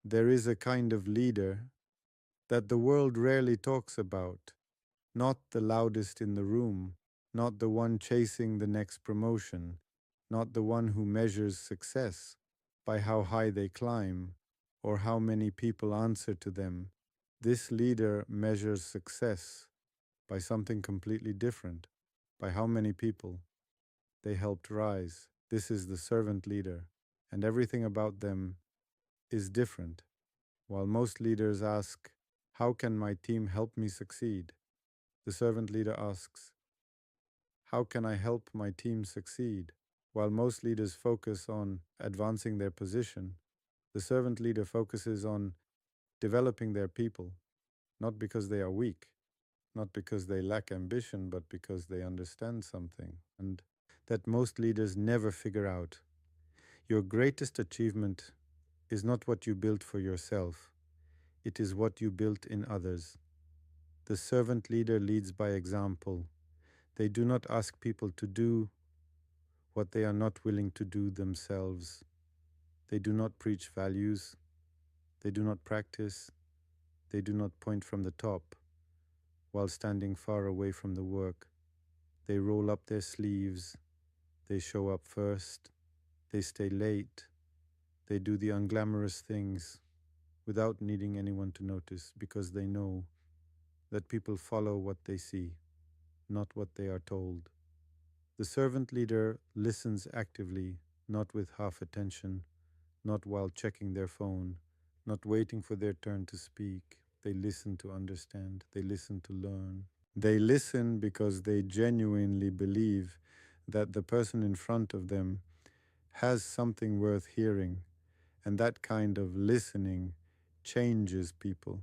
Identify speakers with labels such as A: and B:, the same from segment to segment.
A: There is a kind of leader that the world rarely talks about, not the loudest in the room, not the one chasing the next promotion, not the one who measures success by how high they climb or how many people answer to them. This leader measures success by something completely different, by how many people they helped rise. This is the servant leader, and everything about them is different. While most leaders ask, how can my team help me succeed? The servant leader asks, how can I help my team succeed? While most leaders focus on advancing their position, the servant leader focuses on developing their people, not because they are weak, not because they lack ambition, but because they understand something, and that most leaders never figure out. Your greatest achievement is not what you built for yourself, it is what you built in others. The servant leader leads by example. They do not ask people to do what they are not willing to do themselves. They do not preach values. They do not practice. They do not point from the top while standing far away from the work. They roll up their sleeves. They show up first. They stay late. They do the unglamorous things without needing anyone to notice because they know that people follow what they see, not what they are told. The servant leader listens actively, not with half attention, not while checking their phone, not waiting for their turn to speak. They listen to understand, they listen to learn. They listen because they genuinely believe that the person in front of them has something worth hearing, and that kind of listening changes people.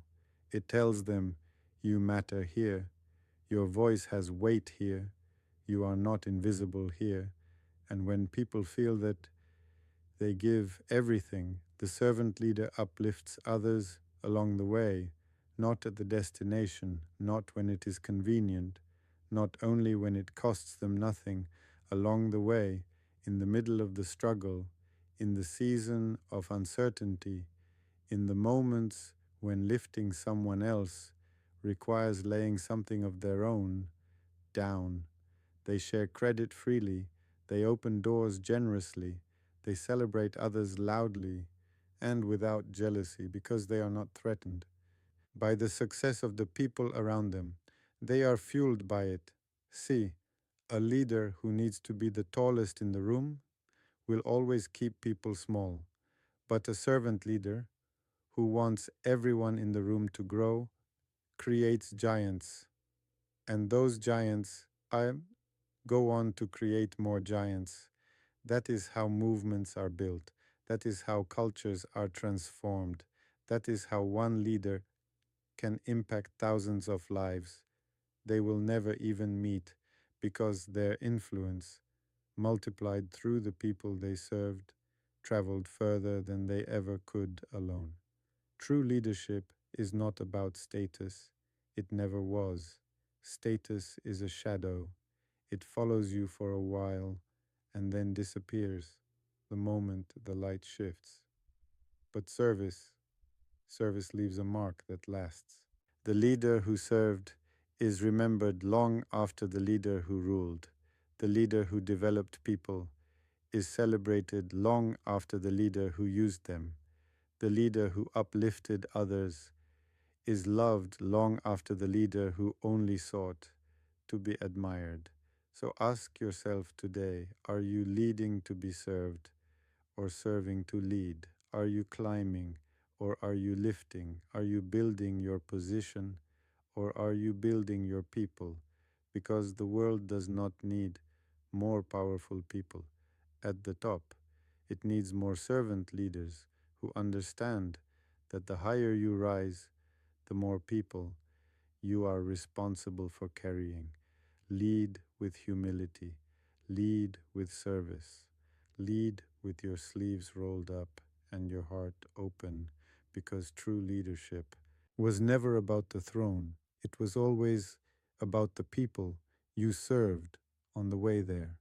A: It tells them, you matter here, your voice has weight here, you are not invisible here. And when people feel that they give everything, the servant leader uplifts others along the way, not at the destination, not when it is convenient, not only when it costs them nothing, along the way, in the middle of the struggle, in the season of uncertainty, in the moments when lifting someone else requires laying something of their own down. They share credit freely, they open doors generously, they celebrate others loudly and without jealousy because they are not threatened by the success of the people around them. They are fueled by it. See, a leader who needs to be the tallest in the room will always keep people small, but a servant leader who wants everyone in the room to grow creates giants, and those giants go on to create more giants. That is how movements are built. That is how cultures are transformed. That is how one leader can impact thousands of lives. They will never even meet because their influence, multiplied through the people they served, traveled further than they ever could alone. True leadership is not about status. It never was. Status is a shadow. It follows you for a while and then disappears the moment the light shifts. But service leaves a mark that lasts. The leader who served is remembered long after the leader who ruled. The leader who developed people is celebrated long after the leader who used them. The leader who uplifted others is loved long after the leader who only sought to be admired. So ask yourself today, are you leading to be served or serving to lead? Are you climbing or are you lifting? Are you building your position or are you building your people? Because the world does not need more powerful people at the top. It needs more servant leaders who understand that the higher you rise, the more people you are responsible for carrying. Lead with humility. Lead with service. Lead with your sleeves rolled up and your heart open, because true leadership was never about the throne. It was always about the people you served on the way there.